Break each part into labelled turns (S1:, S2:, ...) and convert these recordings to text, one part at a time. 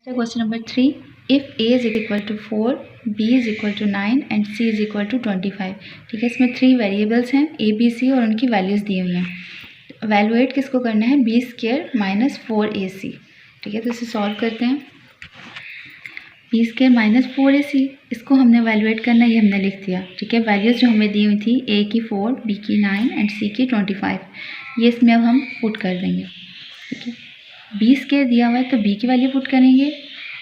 S1: Question number 3, if a is equal to 4, b is equal to 9 and c is equal to 25। ठीक है, इसमें 3 variables हैं a b c और उनकी values दी हुई हैं। वैल्यूएट किसको करना है, b स्क्वायर माइनस 4ac। ठीक है, तो इसे सॉल्व करते हैं। b स्क्वायर माइनस 4ac, इसको हमने वैल्यूएट करना है, ये हमने लिख दिया। ठीक है, वैल्यूज़ जो हमें दी हुई थी a की 4, b की 9 एंड c की 25, ये इसमें अब हम पुट कर देंगे। ठीक है, b स्क्वायर दिया हुआ है तो b की वैल्यू पुट करेंगे,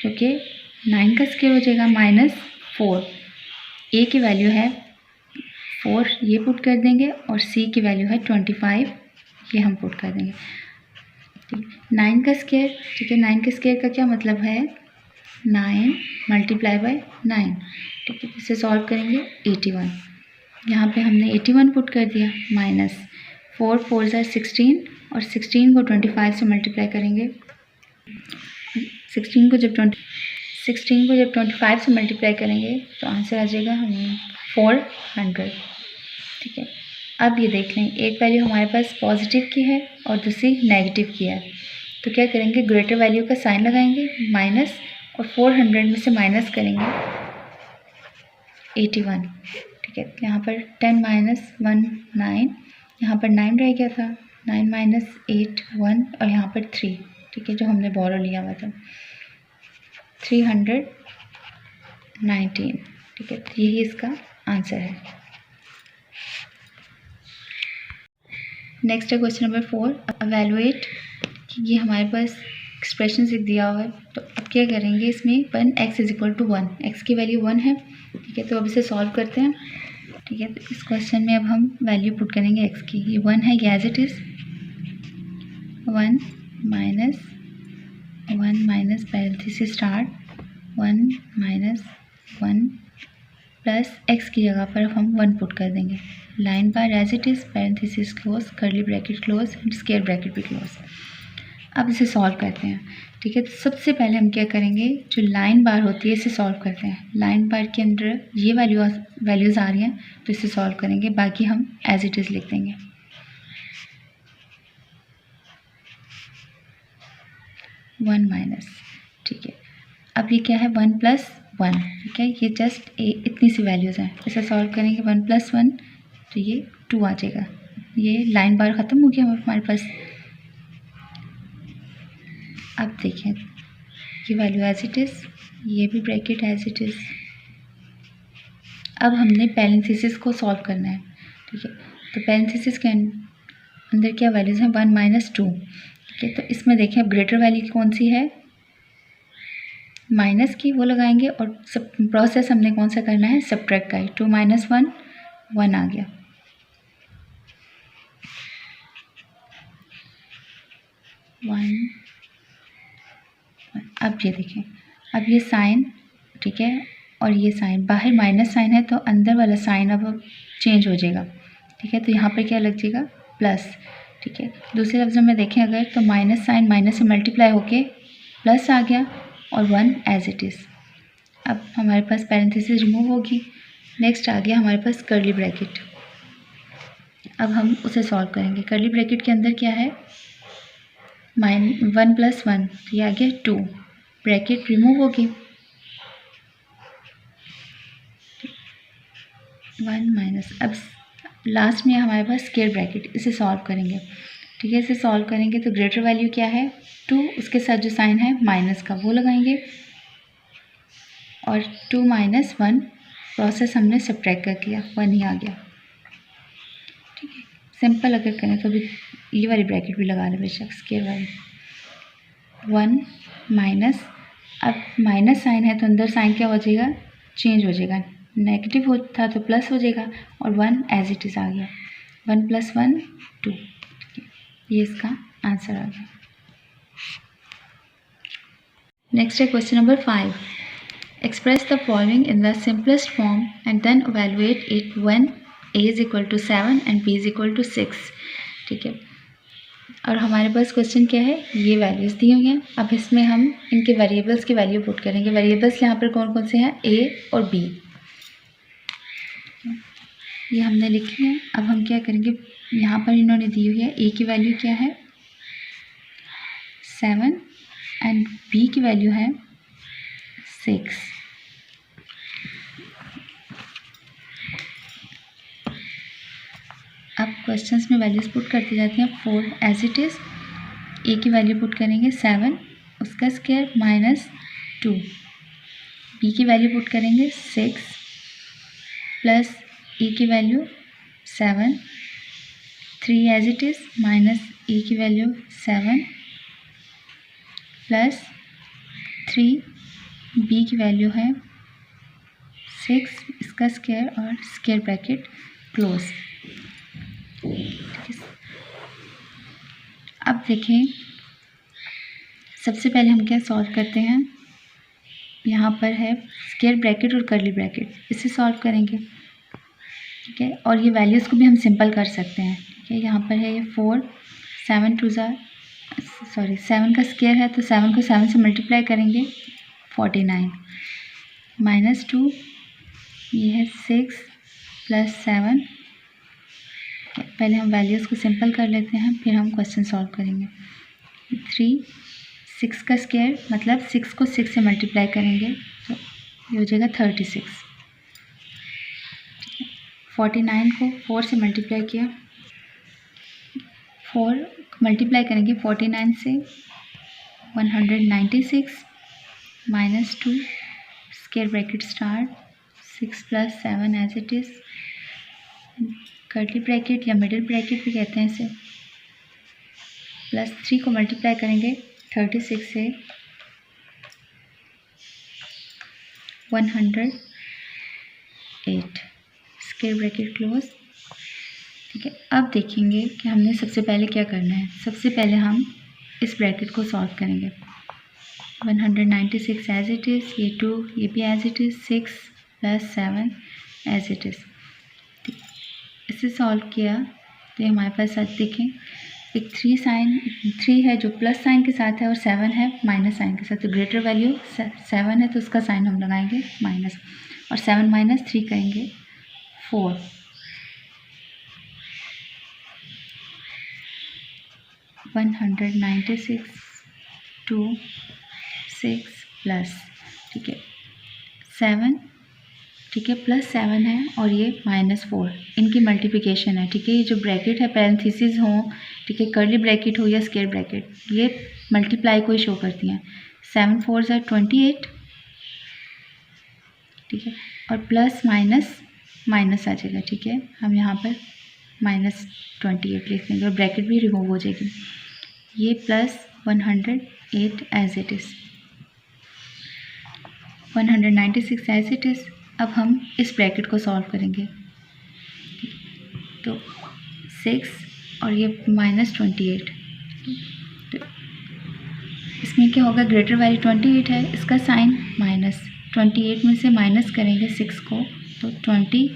S1: जो कि 9 का स्क्वायर हो जाएगा माइनस 4। a की वैल्यू है 4, ये पुट कर देंगे, और c की वैल्यू है 25, ये हम पुट कर देंगे। ठीक, 9 का स्क्वायर, ठीक है, 9 के स्क्वायर का क्या मतलब है, 9 मल्टीप्लाई बाय 9। ठीक है, इसे सॉल्व करेंगे 81। यहाँ पे हमने 81 पुट कर दिया, माइनस 4 4 ज़ा 16, और 16 को 25 से मल्टीप्लाई करेंगे। 16 को जब 25 से मल्टीप्लाई करेंगे तो आंसर आ जाएगा हमें 400। ठीक है, अब ये देख लें, एक वैल्यू हमारे पास पॉजिटिव की है और दूसरी नेगेटिव की है, तो क्या करेंगे, ग्रेटर वैल्यू का साइन लगाएंगे माइनस, और 400 में से माइनस करेंगे 81। ठीक है, यहाँ पर 10 माइनस 1 9, यहाँ पर 9 रह गया था, 9 माइनस 8 1, और यहाँ पर 3। ठीक है, जो हमने बोरो लिया हुआ था 319। ठीक है, तो यही इसका आंसर है। नेक्स्ट है क्वेश्चन नंबर 4, एवेलुएट। ये हमारे पास एक्सप्रेशन से दिया हुआ है, तो अब क्या करेंगे, इसमें 1x is equal to 1, x की वैल्यू 1 है। ठीक है, तो अब इसे सॉल्व करते हैं। ठीक है, तो इस क्वेश्चन में अब हम वैल्यू पुट करेंगे x की, ये 1 है, ये as it is 1 minus parenthesis start 1 minus 1 plus x की जगह पर हम 1 पुट कर देंगे। Line bar as it is, parenthesis close, curly bracket close and square bracket भी क्लोज। अब इसे सॉल्व करते हैं। ठीक है, तो सबसे पहले हम क्या करेंगे, जो लाइन बार होती है इसे सॉल्व करते हैं। लाइन बार के अंदर ये वैल्यूज़ आ रही हैं, तो इसे सॉल्व करेंगे, बाकी हम एज इट इज़ लिख देंगे। वन माइनस, ठीक है, अब ये क्या है, 1 प्लस 1। ठीक है, ये जस्ट इतनी सी वैल्यूज़ हैं, इसे सॉल्व करेंगे 1 प्लस 1, तो ये 2 आ जाएगा। ये लाइन बार ख़त्म हो गया हमारे पास। अब देखें, ये वैल्यू एज इट इज़, ये भी ब्रैकेट एज इट इज़। अब हमने पैरेंथेसिस को सॉल्व करना है। ठीक है, तो पैरेंथेसिस के अंदर क्या वैल्यूज़ हैं, 1 माइनस 2। ठीक है, तो इसमें देखें अब ग्रेटर वैल्यू कौन सी है, माइनस की, वो लगाएंगे, और सब प्रोसेस हमने कौन सा करना है, सब्ट्रैक्ट का ही। 2 माइनस 1 1 आ गया। 1 अब ये देखें, अब ये साइन, ठीक है, और ये साइन, बाहर माइनस साइन है तो अंदर वाला साइन अब चेंज हो जाएगा। ठीक है, तो यहाँ पर क्या लग जाएगा, प्लस। ठीक है, दूसरे लफ्ज़ों में देखें अगर, तो माइनस साइन माइनस से मल्टीप्लाई होके प्लस आ गया, और 1 एज इट इज़। अब हमारे पास पैरेंथेसिस रिमूव होगी। नेक्स्ट आ गया हमारे पास कर्ली ब्रैकेट। अब हम उसे सॉल्व करेंगे। कर्ली ब्रैकेट के अंदर क्या है, 1 प्लस 1, ये आ गया 2, ब्रैकेट रिमूव होगी, 1 माइनस, अब लास्ट में हमारे पास स्क्वायर ब्रैकेट, इसे सॉल्व करेंगे। ठीक है, इसे सॉल्व करेंगे तो ग्रेटर वैल्यू क्या है, 2, उसके साथ जो साइन है माइनस का वो लगाएंगे, और 2 माइनस 1, प्रोसेस हमने सब्ट्रैक्ट कर किया, 1 ही आ गया। ठीक है, सिंपल अगर करें तो भी ये वाली ब्रैकेट भी लगा लें बेशक, स्क्वायर वाली। 1 माइनस, अब माइनस साइन है तो अंदर साइन क्या हो जाएगा, चेंज हो जाएगा, नेगेटिव होता तो प्लस हो जाएगा, और 1 एज इट इज़ आ गया। 1 प्लस 1 2, ये इसका आंसर आ गया। नेक्स्ट है question number 5, express the following in the simplest form and then evaluate it when a is equal to 7 and b is equal to 6। ठीक है, और हमारे पास क्वेश्चन क्या है, ये वैल्यूज़ दी हुई हैं। अब इसमें हम इनके वेरिएबल्स की वैल्यू पुट करेंगे। वेरिएबल्स यहाँ पर कौन कौन से हैं, a और b, ये हमने लिखी है। अब हम क्या करेंगे, यहाँ पर इन्होंने दी हुई है, a की वैल्यू क्या है 7 एंड b की वैल्यू है 6। अब क्वेश्चंस में वैल्यूज पुट करती जाती हैं। 4 एज इट इज़, ए की वैल्यू पुट करेंगे 7 उसका स्क्वायर माइनस 2, बी की वैल्यू पुट करेंगे 6 प्लस ए की value 7, 3 as it is minus A की वैल्यू 7 प्लस 3, बी की वैल्यू है 6 इसका स्क्वायर और स्क्वायर ब्रैकेट क्लोज। अब देखें, सबसे पहले हम क्या सॉल्व करते हैं। यहाँ पर है स्क्वायर ब्रैकेट और कर्ली ब्रैकेट, इसे सॉल्व करेंगे। ठीक है, और ये वैल्यूज़ को भी हम सिंपल कर सकते हैं। ठीक है, यहाँ पर है ये 4, 7 का स्क्वायर है तो 7 को 7 से मल्टीप्लाई करेंगे 49 माइनस 2, ये है 6 प्लस 7। पहले हम वैल्यूज़ को सिंपल कर लेते हैं, फिर हम क्वेश्चन सॉल्व करेंगे। 3, 6 का स्क्वायर मतलब 6 को 6 से मल्टीप्लाई करेंगे तो ये हो जाएगा 36। 49 को 4 से मल्टीप्लाई किया, 4 मल्टीप्लाई करेंगे 49 से 196 minus 2 square bracket start 6 plus 7 as it is, curly bracket या मिडिल ब्रैकेट भी कहते हैं इसे, प्लस 3 को मल्टीप्लाई करेंगे 36 से 108 स्क्वायर ब्रैकेट क्लोज। ठीक है, अब देखेंगे कि हमने सबसे पहले क्या करना है। सबसे पहले हम इस ब्रैकेट को सॉल्व करेंगे। 196 एज इट इज़, ये 2 ये भी as it is, 6 plus 7 as it is. इसे सॉल्व किया तो हमारे पास आज देखें एक 3 है जो प्लस साइन के साथ है और 7 है माइनस साइन के साथ। तो ग्रेटर वैल्यू 7 है तो उसका साइन हम लगाएंगे माइनस, और 7 माइनस 3 करेंगे 4। 196 2 6 प्लस, ठीक है 7, ठीक है प्लस 7 है और ये -4, इनकी मल्टीप्लिकेशन है। ठीक है, ये जो ब्रैकेट है पैरेंथेसिस हो, ठीक है कर्ली ब्रैकेट हो या स्क्वायर ब्रैकेट, ये मल्टीप्लाई को ही शो करती हैं। 7 4 ज़ा 28, ठीक है, और प्लस माइनस आ जाएगा। ठीक है, हम यहाँ पर -28 लिख देंगे और ब्रैकेट भी रिमूव हो जाएगी। ये plus 108 as it is, 196 as it is. अब हम इस ब्रैकेट को सॉल्व करेंगे तो 6 और ये -28, तो इसमें क्या होगा, ग्रेटर वैल्यू 28 है, इसका साइन माइनस, 28 में से माइनस करेंगे 6 को तो 22।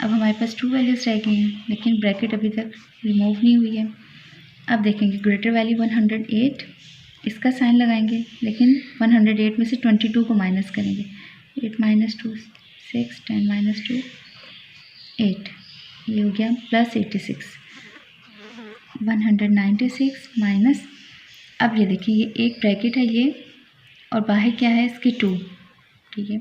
S1: अब हमारे पास 2 वैल्यूज़ रह गई हैं लेकिन ब्रैकेट अभी तक रिमूव नहीं हुई है। अब देखेंगे ग्रेटर वैल्यू 108, इसका साइन लगाएंगे लेकिन 108 में से 22 को माइनस करेंगे। 8 - 2 6, 10 - 2 8, ये हो गया प्लस 86। 196 माइनस, अब ये देखिए ये एक ब्रैकेट है ये और बाहर क्या है इसकी 2, ठीक है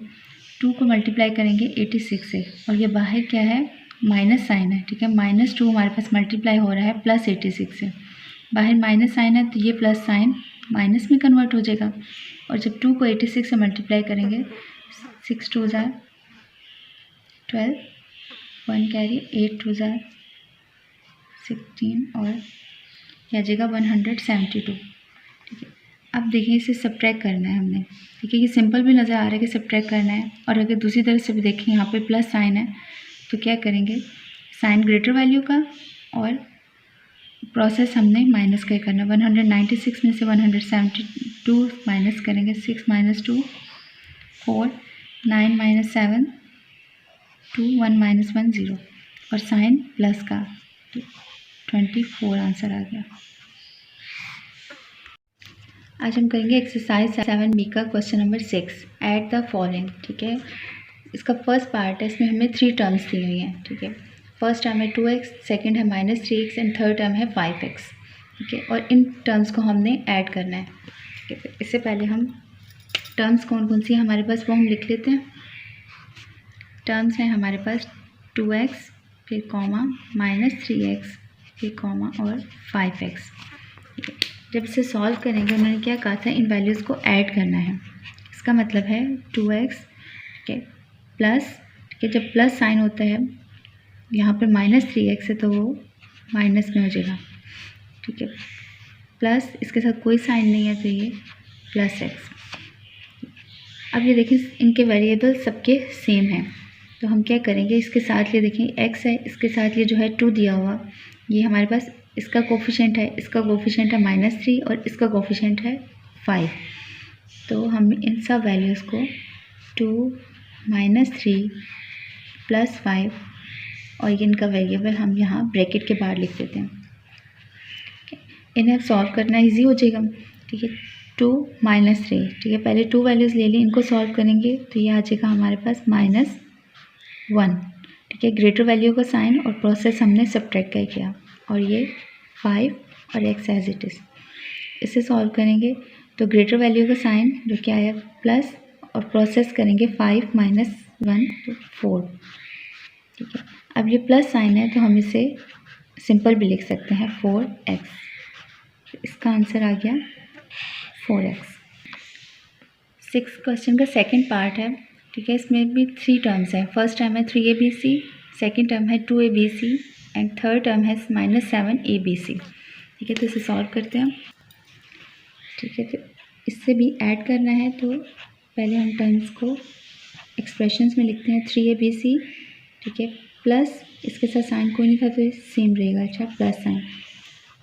S1: 2 को मल्टीप्लाई करेंगे 86 से और ये बाहर क्या है माइनस साइन है। ठीक है, -2 हमारे पास मल्टीप्लाई हो रहा है प्लस 86 से, बाहर माइनस साइन है तो ये प्लस साइन माइनस में कन्वर्ट हो जाएगा। और जब 2 को 86 से मल्टीप्लाई करेंगे 6 2 ज़ा 12, 1 कैरी 8 2 ज़ा 16 और क्या आ जाएगा 172। ठीक है, अब देखिए इसे सब्ट्रैक्ट करना है हमने। ठीक है, ये सिंपल भी नज़र आ रहा है कि सब्ट्रैक्ट करना है, और अगर दूसरी तरफ से भी देखें यहाँ पे प्लस साइन है तो क्या करेंगे, साइन ग्रेटर वैल्यू का और प्रोसेस हमने माइनस का करना। 196 में से 172 माइनस करेंगे, 6 - 2 4, 9 - 7 2, 1 - 1 0 और साइन प्लस का, तो 24 आंसर आ गया। आज हम करेंगे एक्सरसाइज 7B का question number 6, add the following. ठीक है, इसका फर्स्ट पार्ट है, इसमें हमें 3 टर्म्स दी हुई हैं। ठीक है, फर्स्ट टर्म है 2x, सेकंड है -3x एंड थर्ड टर्म है 5x। ठीक है, और इन टर्म्स को हमने ऐड करना है। ठीक है, इससे पहले हम टर्म्स कौन कौन सी है हमारे पास वो हम लिख लेते हैं। टर्म्स हैं हमारे पास 2x फिर कॉमा -3x फिर कॉमा और 5x। ठीक है, जब इसे सॉल्व करेंगे उन्होंने क्या कहा था, इन वैल्यूज़ को ऐड करना है। इसका मतलब है 2x, ठीक है, प्लस, ठीक है, जब प्लस साइन होता है यहाँ पर -3x है तो वो माइनस में हो जाएगा। ठीक है, प्लस इसके साथ कोई साइन नहीं है तो ये +x। अब ये देखें इनके वेरिएबल सबके सेम हैं तो हम क्या करेंगे, इसके साथ ये देखें x है, इसके साथ ये जो है 2 दिया हुआ, ये हमारे पास इसका कोफिशिएंट है, इसका कोफिशिएंट है -3 और इसका कोफिशिएंट है 5। तो हम इन सब वैल्यूज़ को 2 -3 +5 और इनका वेरिएबल हम यहाँ ब्रैकेट के बाहर लिख देते हैं। इन्हें अब सॉल्व करना इजी हो जाएगा। ठीक है, 2 -3, ठीक है, पहले 2 वैल्यूज़ ले ली, इनको सॉल्व करेंगे तो ये आ जाएगा हमारे पास -1। ठीक है, ग्रेटर वैल्यू का साइन और प्रोसेस हमने सब्ट्रैक्ट कर किया और ये 5 और x एज इट इज़। इसे सॉल्व करेंगे तो ग्रेटर वैल्यू का साइन जो क्या है प्लस और प्रोसेस करेंगे 5 - 1 तो 4। ठीक है, अब ये प्लस साइन है तो हम इसे सिंपल भी लिख सकते हैं 4x। इसका आंसर आ गया 4x। 6 क्वेश्चन का सेकंड पार्ट है। ठीक है, इसमें भी 3 टर्म्स हैं। फर्स्ट टर्म है 3abc, सेकंड टर्म है 2abc एंड थर्ड टर्म है -7abc। ठीक है, तो इसे सॉल्व करते हैं। ठीक है, तो इससे भी ऐड करना है तो पहले हम टर्म्स को एक्सप्रेशंस में लिखते हैं 3abc, ठीक है, प्लस इसके साथ साइन कोई नहीं था तो सेम रहेगा, अच्छा, प्लस साइन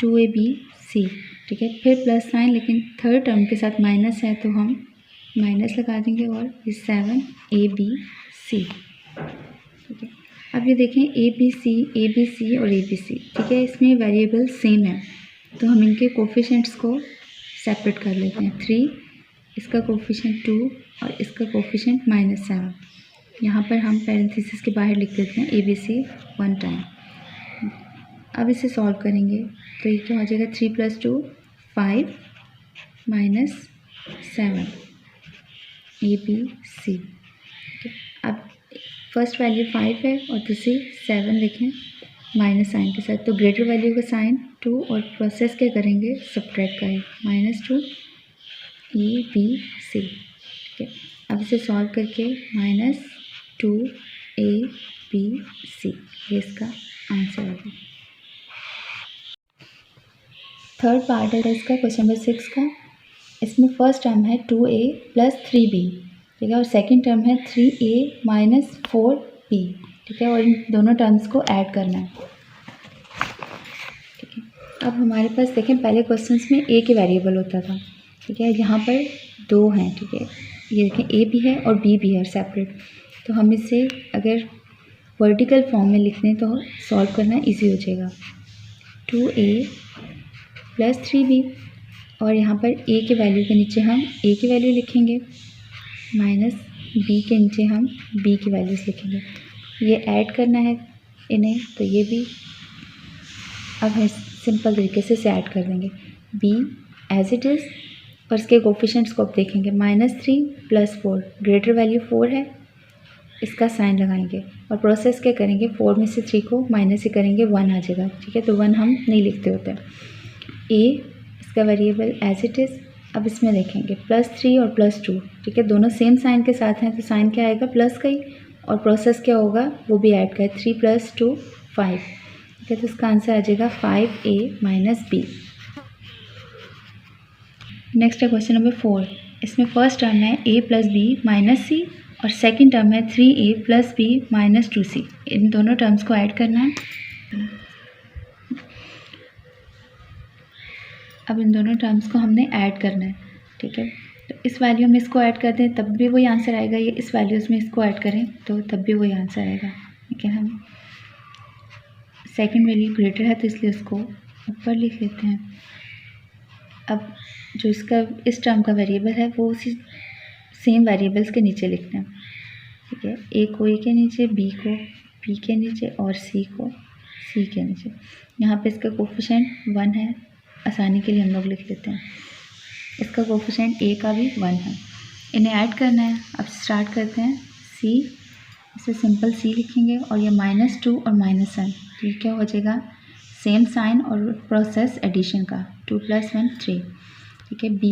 S1: 2abc, ठीक है, फिर प्लस साइन, लेकिन थर्ड टर्म के साथ माइनस है तो हम माइनस लगा देंगे और ये 7abc। ठीक है, अब ये देखें abc और abc, ठीक है, इसमें वेरिएबल सेम है तो हम इनके कोफिशिएंट्स को सेपरेट कर लेते हैं। 3, इसका कोफिशिएंट 2 और इसका कोफिशिएंट -7। यहाँ पर हम पैरेंथेसिस के बाहर लिख देते हैं abc 1 टाइम। अब इसे सॉल्व करेंगे तो ये क्या हो जाएगा, 3 + 2 5 -7 abc। अब फर्स्ट वैल्यू 5 है और दूसरी 7 लिखें माइनस साइन के साथ, तो ग्रेटर वैल्यू का साइन 2 और प्रोसेस क्या करेंगे, सब्ट्रैक्ट करें -2 abc। ठीक है, अब इसे सॉल्व करके -2 abc, ये इसका आंसर होगा। थर्ड पार्ट है इसका क्वेश्चन नंबर 6 का। इसमें फर्स्ट टर्म है 2a + 3b, ठीक है, और सेकंड टर्म है 3a - 4b, ठीक है, और इन दोनों टर्म्स को ऐड करना है। ठीक है, अब हमारे पास देखें पहले क्वेश्चंस में a के वेरिएबल होता था, ठीक है, यहाँ पर 2 हैं, ठीक है, ये देखें a भी है और b भी है सेपरेट, तो हम इसे अगर वर्टिकल फॉर्म में लिखने तो सॉल्व करना इजी हो जाएगा। 2a + 3b और यहाँ पर a के वैल्यू के नीचे हम a की वैल्यू लिखेंगे -b के नीचे हम b की वैल्यूज़ लिखेंगे। ये ऐड करना है इन्हें तो ये भी अब हम सिंपल तरीके से इसे ऐड कर देंगे, b एज इट इज़ और इसके कोफिशिएंट्स को अब देखेंगे -3 + 4, ग्रेटर वैल्यू 4 है, इसका साइन लगाएंगे और प्रोसेस क्या करेंगे, 4 में से 3 को माइनस ही करेंगे, 1 आ जाएगा। ठीक है, तो 1 हम नहीं लिखते होते। a इसका वेरिएबल एज इट इज़, अब इसमें देखेंगे +3 और +2, ठीक है, दोनों सेम साइन के साथ हैं तो साइन क्या आएगा, प्लस का ही, और प्रोसेस क्या होगा वो भी ऐड करें, 3 + 2 5, ठीक है, तो इसका आंसर आ जाएगा 5a - b। नेक्स्ट है क्वेश्चन नंबर 4। इसमें फर्स्ट टर्म है a + b - c और सेकंड टर्म है 3a + b - 2c। इन दोनों टर्म्स को ऐड करना है। अब इन दोनों टर्म्स को हमने ऐड करना है। ठीक है, तो इस वैल्यू में इसको ऐड कर दें तब भी वही आंसर आएगा, ये इस वैल्यूज़ में इसको ऐड करें तो तब भी वही आंसर आएगा। लेकिन हम सेकंड वैल्यू ग्रेटर है तो इसलिए उसको ऊपर लिख लेते हैं। अब जो इसका इस टर्म का वेरिएबल है वो उसी सेम वेरिएबल्स के नीचे लिखते हैं। ठीक है, a को a के नीचे, b को b के नीचे और c को c के नीचे। यहाँ पे इसका कोफिशिएंट 1 है आसानी के लिए हम लोग लिख लेते हैं। इसका कोफिशिएंट a का भी 1 है, इन्हें ऐड करना है। अब स्टार्ट करते हैं। c, इसे सिंपल c लिखेंगे और ये -2 और -1, तो ये क्या हो जाएगा, सेम साइन और प्रोसेस एडिशन का, 2 + 1 3। ठीक है, b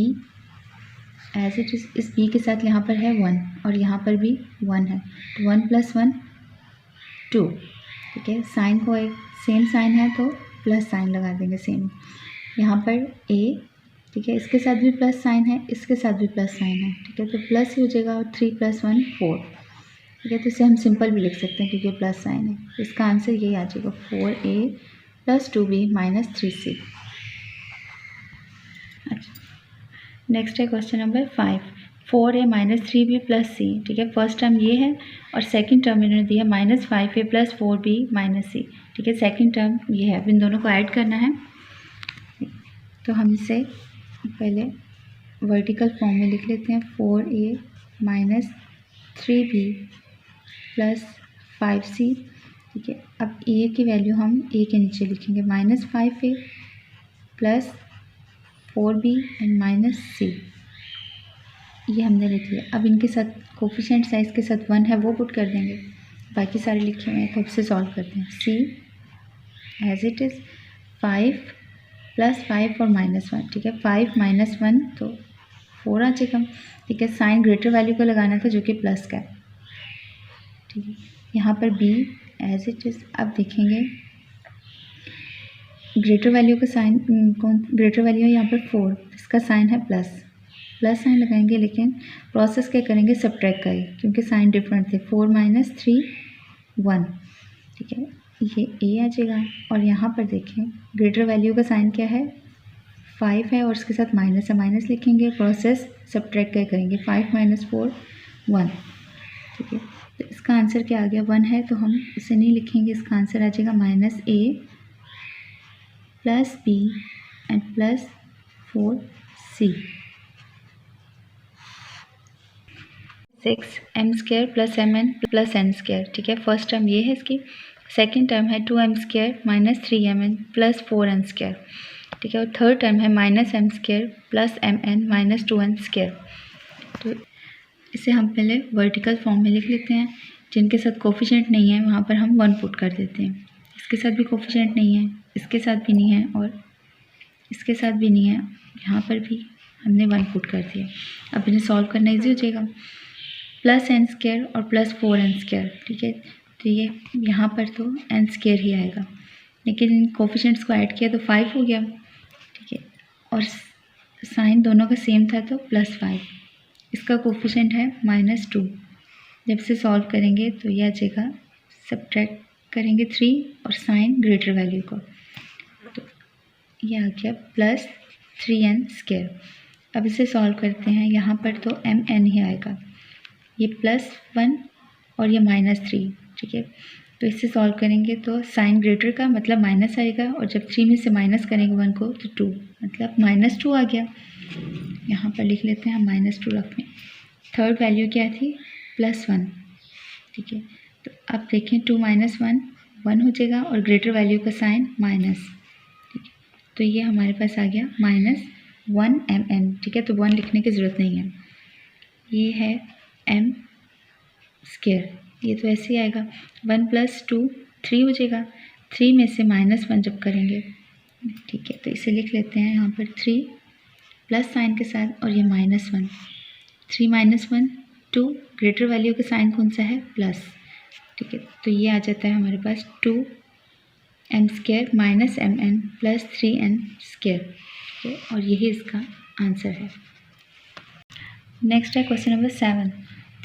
S1: एज इट इज़, इस b के साथ यहाँ पर है 1 और यहाँ पर भी 1 है, तो 1 + 1 2। ठीक है, साइन को एक सेम साइन है तो प्लस साइन लगा देंगे सेम। यहाँ पर a, ठीक है, इसके साथ भी प्लस साइन है, इसके साथ भी प्लस साइन है। ठीक है, तो प्लस ही हो जाएगा और 3 + 1 4। ठीक है, तो इसे हम सिंपल भी लिख सकते हैं क्योंकि प्लस साइन है। तो इसका आंसर यही आ जाएगा, 4a + 2b - 3c। अच्छा, नेक्स्ट है question number 5, 4a - 3b + c। ठीक है, फर्स्ट टर्म ये है और सेकंड टर्म इन्होंने दिया -5a + 4b - c। ठीक है, सेकंड टर्म ये है, अब इन दोनों को ऐड करना है। तो हम इसे पहले वर्टिकल फॉर्म में लिख लेते हैं, 4a - 3b + 5c। ठीक है, अब a की वैल्यू हम a के नीचे लिखेंगे, -5a + 4b and -c, ये हमने लिख लिया। अब इनके साथ कोफिशिएंट साइज के साथ 1 है वो पुट कर देंगे, बाकी सारे लिखे हुए हैं, खुद से सॉल्व करते हैं। c एज इट इज़ 5 + 5 और -1। ठीक है, 5 - 1 तो 4 आ जाएगा। ठीक है, साइन ग्रेटर वैल्यू को लगाना था जो कि प्लस का है। ठीक है, यहाँ पर b एज इट इज़, अब देखेंगे ग्रेटर वैल्यू का साइन कौन, ग्रेटर वैल्यू है यहाँ पर 4, इसका साइन है प्लस साइन लगाएंगे, लेकिन प्रोसेस क्या करेंगे, सब्ट्रैक्ट का ही, क्योंकि साइन डिफरेंट थे। 4 - 3 1। ठीक है, ये a आ जाएगा और यहाँ पर देखें ग्रेटर वैल्यू का साइन क्या है, 5 है और इसके साथ माइनस है, माइनस लिखेंगे, प्रोसेस सब्ट्रैक्ट क्या करेंगे, 5 - 4 1। ठीक है, तो इसका आंसर क्या आ गया, 1 है, तो हम इसे नहीं लिखेंगे, इसका आंसर आ जाएगा -a + b and +4c। 6m² + mn + n²। ठीक है, फर्स्ट टर्म ये है इसकी, सेकंड टर्म है 2m² - 3mn + 4n²। ठीक है, और थर्ड टर्म है -m² + mn - 2n²। तो इसे हम पहले वर्टिकल फॉर्म में लिख लेते हैं। जिनके साथ कोफिशिएंट नहीं है वहाँ पर हम 1 पुट कर देते हैं। इसके साथ भी कोफिशिएंट नहीं है, इसके साथ भी नहीं है और इसके साथ भी नहीं है, यहाँ पर भी हमने 1 पुट कर दिया। अब इन्हें सॉल्व करना ईजी हो जाएगा, +n² और +4n²। ठीक है, तो ये यहाँ पर तो n² ही आएगा, लेकिन इन कोफिशिएंट्स को ऐड किया तो 5 हो गया। ठीक है, और साइन दोनों का सेम था तो +5, इसका कोफिशिएंट है -2। जब इसे सॉल्व करेंगे तो यह आ जाएगा, सब्ट्रैक्ट करेंगे 3 और साइन ग्रेटर वैल्यू को, तो यह आ गया +3n²। अब इसे सॉल्व करते हैं, यहाँ पर तो mn ही आएगा, ये +1 और ये -3। ठीक है, तो इससे सॉल्व करेंगे तो साइन ग्रेटर का मतलब माइनस आएगा और जब 3 में से माइनस करेंगे 1 को तो 2, मतलब -2 आ गया। यहाँ पर लिख लेते हैं हम -2 रखें। थर्ड वैल्यू क्या थी, +1। ठीक है, तो अब देखें 2 - 1 1 हो जाएगा और ग्रेटर वैल्यू का साइन माइनस। ठीक है, तो ये हमारे पास आ गया -1 mn। ठीक है, तो 1 लिखने की ज़रूरत नहीं है, ये है m², ये तो ऐसे ही आएगा। 1 + 2 3 हो जाएगा, 3 में से -1 जब करेंगे, ठीक है, तो इसे लिख लेते हैं यहाँ पर 3 प्लस साइन के साथ और ये -1। 3 - 1 2, ग्रेटर वैल्यू का साइन कौन सा है, प्लस। ठीक है, तो ये आ जाता है हमारे पास 2m² - mn + 3n²। ठीक है, और यही इसका आंसर है। नेक्स्ट है question number 7,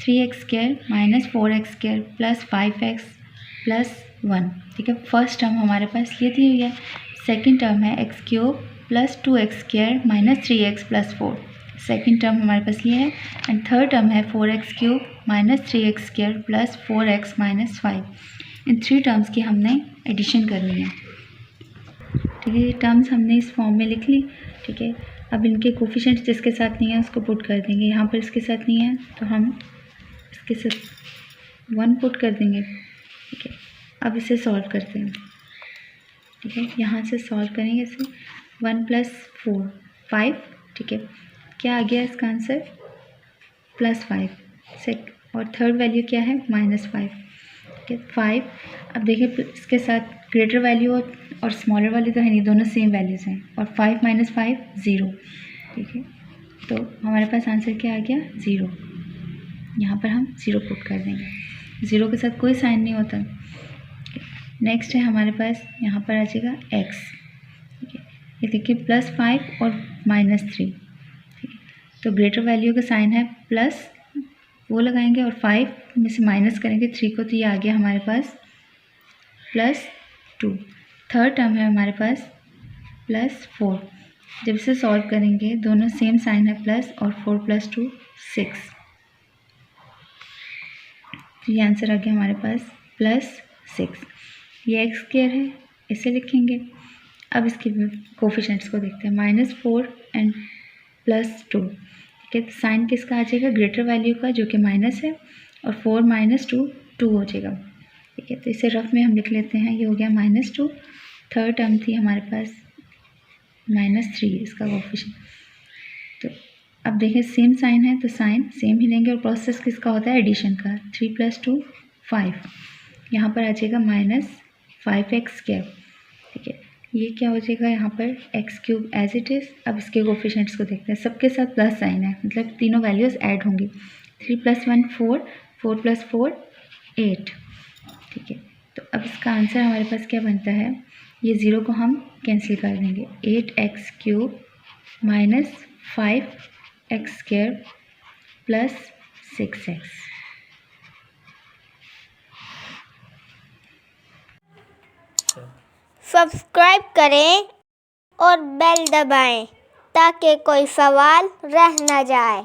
S1: 3x² - 4x² + 5x + 1। ठीक है, फर्स्ट टर्म हमारे पास ये दी हुई है, सेकंड टर्म है x³ + 2x² - 3x + 4। Second term हमारे पास ये है एंड थर्ड टर्म है 4x³ - 3x² + 4x - 5। इन 3 टर्म्स की हमने एडिशन करनी है। ठीक है, ये टर्म्स हमने इस फॉर्म में लिख ली। ठीक है, अब इनके कोफिशिएंट्स जिसके साथ नहीं है उसको पुट कर देंगे। यहाँ पर इसके साथ नहीं है तो हम इसके साथ 1 पुट कर देंगे। ठीक है, अब इसे सॉल्व करते हैं। ठीक है, यहाँ से सॉल्व करेंगे इसे, 1 + 4 5, ठीक है। क्या आ गया इसका आंसर? +5। और थर्ड वैल्यू क्या है? -5, ठीक है। 5, अब देखिए इसके साथ ग्रेटर वैल्यू और स्मॉलर वाली तो है नहीं, दोनों सेम वैल्यूज़ हैं। और 5 - 5 0, ठीक है। तो हमारे पास आंसर क्या आ गया? 0। यहाँ पर हम 0 पुट कर देंगे। 0 के साथ कोई साइन नहीं होता। नेक्स्ट है हमारे पास, यहाँ पर आ जाएगा x, ठीक है। ये देखिए +5 और -3, ठीक है। तो ग्रेटर वैल्यू का साइन है प्लस, वो लगाएंगे और 5 में से माइनस करेंगे 3 को, तो ये आ गया हमारे पास +2। थर्ड टर्म है हमारे पास +4। जब इसे सॉल्व करेंगे दोनों सेम साइन है प्लस, और 4 + 2 6, तो ये आंसर आ गया हमारे पास +6। ये x² है, इसे लिखेंगे। अब इसके कोफिशेंट्स को देखते हैं, -4 एंड +2, ठीक है। तो साइन किसका आ जाएगा? ग्रेटर वैल्यू का, जो कि माइनस है, और 4 - 2 2 हो जाएगा, ठीक है। तो इसे रफ में हम लिख लेते हैं, ये हो गया -2। थर्ड टर्म थी हमारे पास -3, इसका कोफिशेंट। तो अब देखिए सेम साइन है तो साइन सेम ही लेंगे, और प्रोसेस किसका होता है? एडिशन का। 3 + 2 5, यहाँ पर आ जाएगा -5x², ठीक है। ये क्या हो जाएगा यहाँ पर? x³ as it is. अब इसके कोफिशेंट्स को देखते हैं, सबके साथ प्लस साइन है, मतलब तीनों वैल्यूज़ ऐड होंगी। 3 + 1 4, 4 + 4 8, ठीक है। तो अब इसका आंसर हमारे पास क्या बनता है? ये 0 को हम कैंसिल कर देंगे। 8x³ - 5x² + 6x।
S2: सब्सक्राइब करें और बेल दबाएं ताकि कोई सवाल रह न जाए।